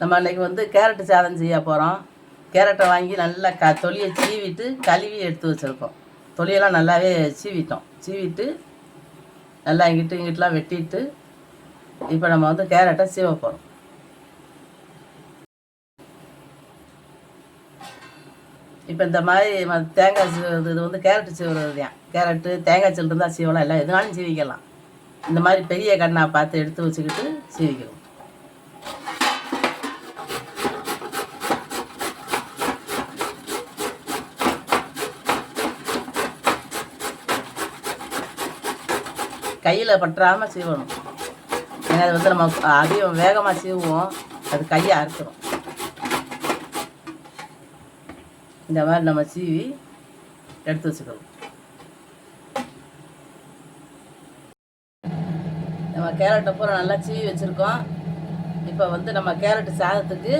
நம்ம அன்றைக்கி வந்து கேரட்டு சாதம் செய்ய போகிறோம். கேரட்டை வாங்கி நல்லா தொலியை சீவிட்டு கழுவி எடுத்து வச்சுருக்கோம். தொலியெல்லாம் நல்லாவே சீவிட்டு நல்லா இங்கிட்டுலாம் வெட்டிட்டு இப்போ நம்ம வந்து கேரட்டை சீவ போகிறோம். இப்போ இந்த மாதிரி தேங்காய் சீவுறது, இது வந்து கேரட்டு சீவுறது தான். கேரட்டு தேங்காய் சீல் இருந்தால் சீவலாம், இல்லை எதுனாலும் சீவிக்கலாம். இந்த மாதிரி பெரிய கண்ணாக பார்த்து எடுத்து வச்சுக்கிட்டு சீவிக்கிறோம். கையில் பற்றாமல் சீவணும். ஏன்னா அது வந்து நம்ம அதிகம் வேகமாக சீவுவோம், அது கையை அறுத்துடும். இந்த மாதிரி நம்ம சீவி எடுத்து வச்சுக்கணும். நம்ம கேரட்டை பூரா நல்லா சீவி வச்சுருக்கோம். இப்போ வந்து நம்ம கேரட்டு சாதத்துக்கு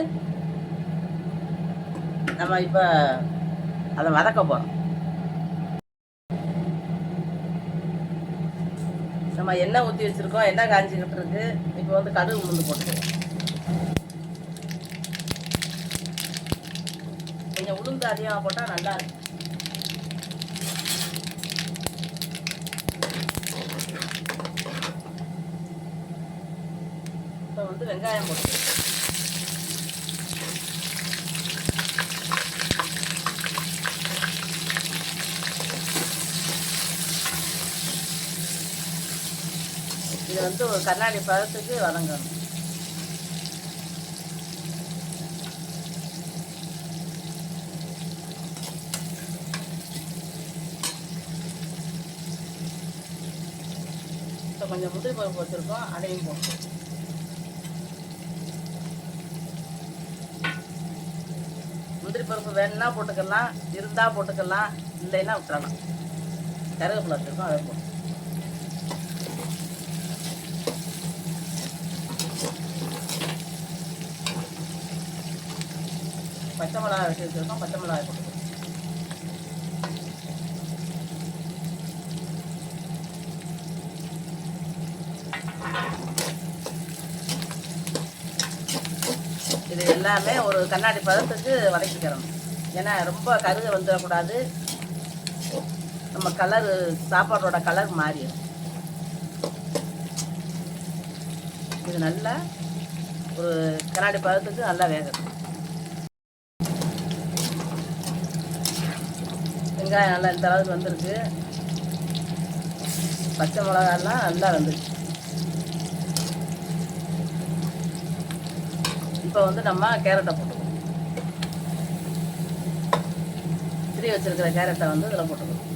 நம்ம இப்போ அதை வதக்க போகிறோம். நம்ம எண்ணெய் ஊற்றி வச்சுருக்கோம், எண்ணெய் காஞ்சிக்கிட்டு இருக்கு. இப்போ வந்து கடுகு உளுந்து போட்டுக்கிறோம். கொஞ்சம் உளுந்து அதிகமாக போட்டால் நல்லா இருக்கும். இப்போ வந்து வெங்காயம் போட்டுக்கிறோம். இது வந்து ஒரு கண்ணாடி பழத்துக்கு வதங்கணும். இப்போ கொஞ்சம் முந்திரி பருப்பு வச்சுருக்கோம், அதையும் போட்டு. முந்திரி பருப்பு வேணுன்னா போட்டுக்கலாம், இருந்தால் போட்டுக்கலாம், இல்லைன்னா விட்டுறலாம். கருவேப்பிலை வச்சுருக்கோம், அதை போட்டு. பச்சை மிளகாய் வெட்டி வச்சுருக்கோம், பச்சை மிளகாய் போட்டுக்கணும். இது எல்லாமே ஒரு கண்ணாடி பதத்துக்கு வதக்கிக்கிறோம். ஏன்னா ரொம்ப கருக வந்துடக்கூடாது, நம்ம கலரு சாப்பாடோட கலர் மாறிடும். இது நல்லா ஒரு கண்ணாடி பதத்துக்கு நல்லா வேகணும். வெங்காயம் நல்லா இந்த அளவுக்கு வந்துருக்கு. பச்சை மிளகாலாம் நல்லா வந்துருக்கு. இப்போ வந்து நம்ம கேரட்டை போட்டுக்கணும். திரி வச்சிருக்கிற கேரட்டை வந்து இதில் போட்டுக்கணும்.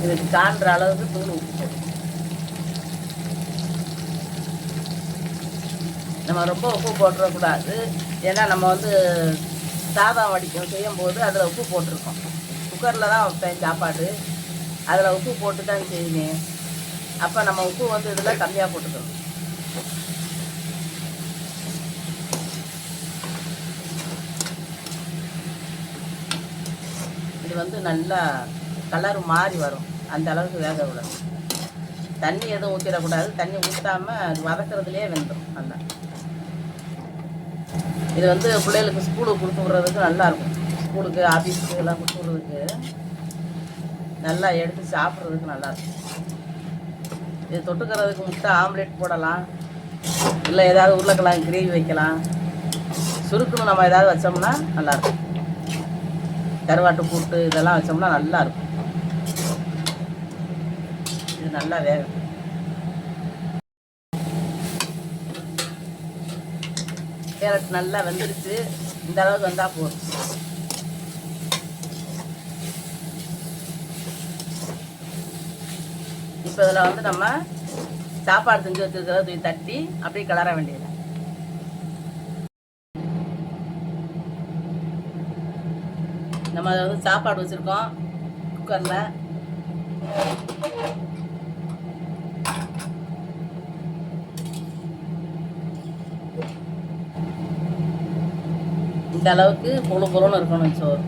இதுக்கு காண்ற அளவுக்கு தூள் உப்பு போடும். நம்ம ரொம்ப உப்பு போட்டுறக்கூடாது, ஏன்னா நம்ம வந்து சாதம் வடிக்கும் செய்யும்போது அதில் உப்பு போட்டிருக்கோம். குக்கரில் தான் வைப்பேன் சாப்பாடு, அதில் உப்பு போட்டு தான் செய்வேன். அப்போ நம்ம உப்பு வந்து இதில் கம்மியாக போட்டுக்கணும். இது வந்து நல்லா கலர் மாறி வரும், அந்த அளவுக்கு வேக விடணும். தண்ணி எதுவும் ஊற்றிடக்கூடாது, தண்ணி ஊற்றாமல் அது வதக்கிறதுலேயே வெந்துடும் நல்லா. இது வந்து பிள்ளைகளுக்கு ஸ்கூலுக்கு கொடுத்து விட்றதுக்கு நல்லாயிருக்கும். ஸ்கூலுக்கு ஆஃபீஸுக்கு எல்லாம் கொடுத்து விட்றதுக்கு நல்லா எடுத்து சாப்பிட்றதுக்கு நல்லாயிருக்கும். இது தொட்டுக்கிறதுக்கு முட்டை ஆம்லேட் போடலாம், இல்லை ஏதாவது உருளைக்கிழங்கு கிரேவி வைக்கலாம். சுருக்குன்னு நம்ம ஏதாவது வச்சோம்னா நல்லாயிருக்கும். கருவாட்டு கூட்டு இதெல்லாம் வச்சோம்னா நல்லாயிருக்கும். இது நல்லா வேகும். கேரட் நல்லா வெந்துருச்சு, இந்த அளவுக்கு வந்தால் போதும். இப்போ இதில் வந்து நம்ம சாப்பாடு செஞ்சு வச்சுருக்கிறத தட்டி அப்படியே கிளற வேண்டியது. நம்ம அதை வந்து சாப்பாடு வச்சுருக்கோம் குக்கரில். இந்த அளவுக்கு பொழு பொழுன்னு இருக்கணும் சோறு.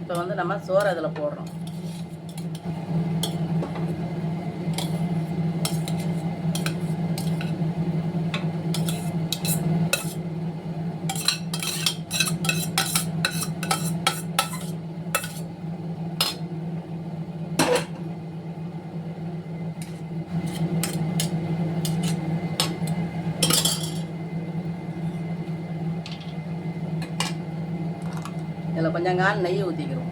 இப்போ வந்து நம்ம சோறு அதில் போடுறோம். இதில் கொஞ்சம் நெய் ஊற்றிக்கிறோம்.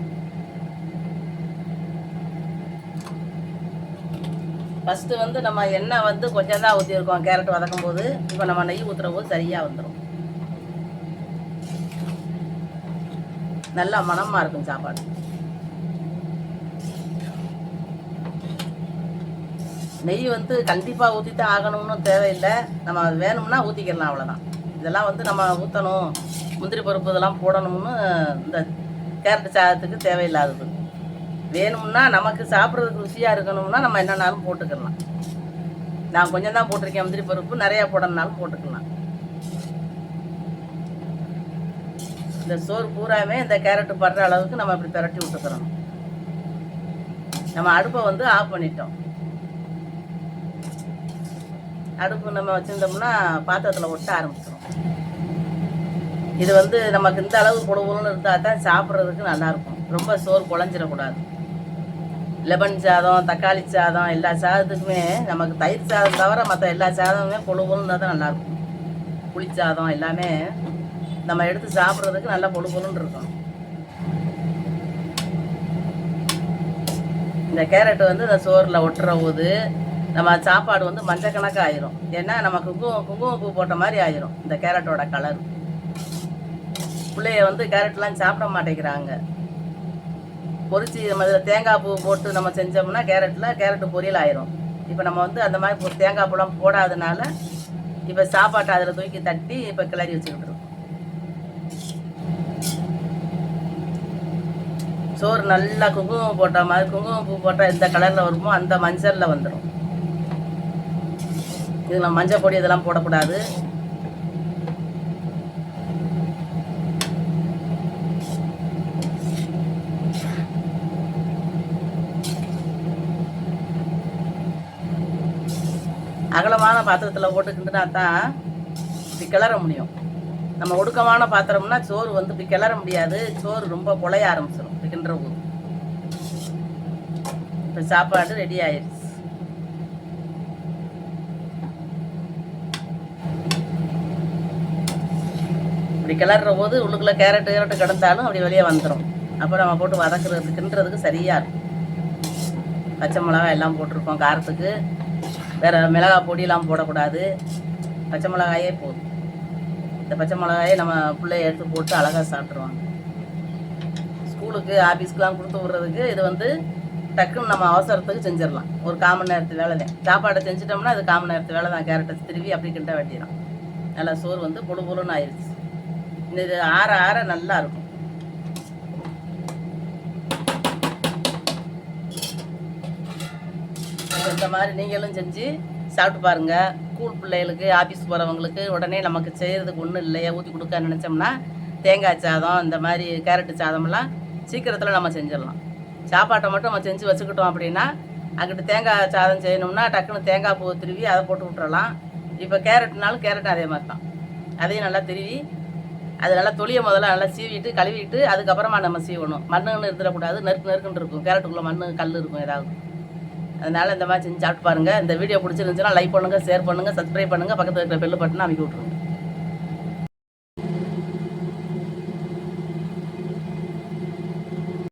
ஃபஸ்ட்டு வந்து நம்ம எண்ணெய் வந்து கொஞ்சம் தான் ஊற்றிருக்கோம் கேரட் வதக்கும் போது. இப்போ நம்ம நெய் ஊற்றுற போது சரியாக வந்துடும். நல்லா மணமாக இருக்கும் சாப்பாடு. நெய் வந்து கண்டிப்பாக ஊற்றித்தான் ஆகணும்னு தேவையில்லை. நம்ம அது வேணும்னா ஊற்றிக்கலாம், அவ்வளோதான். இதெல்லாம் வந்து நம்ம ஊற்றணும், முந்திரி பருப்பு இதெல்லாம் போடணும்னு இந்த கேரட் சாதத்துக்கு தேவையில்லாதது. வேணும்னா நமக்கு சாப்பிட்றதுக்கு ருசியாக இருக்கணும்னா நம்ம என்னன்னாலும் போட்டுக்கலாம். நான் கொஞ்சம் தான் போட்டிருக்கேன் முந்திரி பருப்பு, நிறையா போடணுனாலும் போட்டுக்கலாம். இந்த சோறு பூராமே இந்த கேரட்டு படுற அளவுக்கு நம்ம இப்படி பிரட்டி விட்டுக்கிறோம். நம்ம அடுப்பை வந்து ஆஃப் பண்ணிட்டோம். அடுப்பு நம்ம வச்சுருந்தோம்னா பாத்திரத்தில் ஒட்ட ஆரம்பிச்சிடும். இது வந்து நமக்கு இந்த அளவு பொழுவுன்னு இருந்தால் தான் சாப்பிட்றதுக்கு நல்லாயிருக்கும். ரொம்ப சோறு குழஞ்சிடக்கூடாது. லெமன் சாதம், தக்காளி சாதம், எல்லா சாதத்துக்குமே நமக்கு தயிர் சாதம் தவிர மற்ற எல்லா சாதமுமே பொழுவுன்னு இருந்தால் தான் நல்லாயிருக்கும். புளி சாதம் எல்லாமே நம்ம எடுத்து சாப்பிட்றதுக்கு நல்லா பொழுன்னு இருக்கும். இந்த கேரட் வந்து இந்த சோறில் ஒட்டுற போது நம்ம சாப்பாடு வந்து மஞ்சள் கணக்காக ஆயிரும். ஏன்னா நம்ம குங்குமப்பூ போட்ட மாதிரி ஆயிரும் இந்த கேரட்டோட கலர். பிள்ளைய வந்து கேரட்லாம் சாப்பிட மாட்டேங்கிறாங்க. பொரிச்சு நம்ம இதில் தேங்காய் பூ போட்டு நம்ம செஞ்சோம்னா கேரட்டு பொரியல் ஆயிரும். இப்போ நம்ம வந்து அந்த மாதிரி தேங்காய் பூலாம் போடாதனால இப்போ சாப்பாட்டை அதில் தூக்கி தட்டி இப்போ கிளறி வச்சுக்கிட்டு இருக்கோம். சோறு நல்லா குங்குமம் போட்ட மாதிரி, குங்குமப்பூ போட்டால் எந்த கலரில் வருமோ அந்த மஞ்சளில் வந்துடும். இதில் மஞ்சள் பொடி இதெல்லாம் போடக்கூடாது. அகலமான பாத்திரத்தில் போட்டுக்கிட்டுனா தான் இப்படி கிளற முடியும். நம்ம ஒடுக்கமான பாத்திரம்னா சோறு வந்து இப்படி கிளற முடியாது. சோறு ரொம்ப குழைய ஆரம்பிச்சிடும் இப்படி கிண்டுற போது. இப்போ சாப்பாடு ரெடி ஆயிடுச்சு. இப்படி கிளற போது உள்ளுக்குள்ளே கேரட்டு கிடந்தாலும் அப்படி வெளியே வந்துடும். அப்புறம் நம்ம போட்டு வதக்குறது கிண்டுறதுக்கு சரியாக இருக்கும். பச்சை மிளகாய் எல்லாம் போட்டிருக்கோம் காரத்துக்கு. வேறு மிளகாய் பொடியெல்லாம் போடக்கூடாது. பச்சை மிளகாயே போதும். இந்த பச்சை மிளகாயே நம்ம பிள்ளைய எடுத்து போட்டு அழகாக சாப்பிட்ருவாங்க. ஸ்கூலுக்கு ஆஃபீஸ்க்கெலாம் கொடுத்து விட்றதுக்கு இது வந்து டக்குன்னு நம்ம அவசரத்துக்கு செஞ்சிடலாம். ஒரு 1/4 மணி நேரத்து வேலை தான். சாப்பாடை செஞ்சிட்டோம்னா அது 1/4 மணி நேரத்து வேலை தான். கேரட்டை திருவி அப்படி கிண்ட வேண்டியதான். நல்லா சோறு வந்து பொழுன்னு ஆயிடுச்சு. இது ஆற ஆற நல்லா இருக்கும். இந்த மாதிரி நீங்களும் செஞ்சு சாப்பிட்டு பாருங்கள். ஸ்கூல் பிள்ளைகளுக்கு, ஆஃபீஸ் போகிறவங்களுக்கு உடனே நமக்கு செய்கிறதுக்கு ஒன்றும் இல்லையா ஊற்றி கொடுக்க நினச்சோம்னா தேங்காய் சாதம், இந்த மாதிரி கேரட்டு சாதமெல்லாம் சீக்கிரத்தில் நம்ம செஞ்சிடலாம். சாப்பாட்டை மட்டும் நம்ம செஞ்சு வச்சுக்கிட்டோம் அப்படின்னா அங்கிட்டு தேங்காய் சாதம் செய்யணும்னா டக்குன்னு தேங்காய் பூ திருவி அதை போட்டு விட்டுறலாம். இப்போ கேரட்னாலும் கேரட் அதே மாதிரி தான். அதையும் நல்லா திருவி அது நல்லா தொலியை முதல்ல நல்லா சீவிட்டு கழுவிட்டு அதுக்கப்புறமா நம்ம சீவணும். மண்ணுன்னு இருந்துடக்கூடாது. நெருக்குன்னு இருக்கும். கேரட்டுக்குள்ளே மண் கல் இருக்கும் ஏதாவது. அதனால் இந்த மாதிரி செஞ்சு சாப்பிட்டு பாருங்கள். இந்த வீடியோ பிடிச்சிருந்துச்சுன்னா லைக் பண்ணுங்கள், ஷேர் பண்ணுங்கள், சப்ஸ்கிரைப் பண்ணுங்கள், பக்கத்தில் இருக்கிற பெல் பட்டனை அமைக்க விட்ருங்க.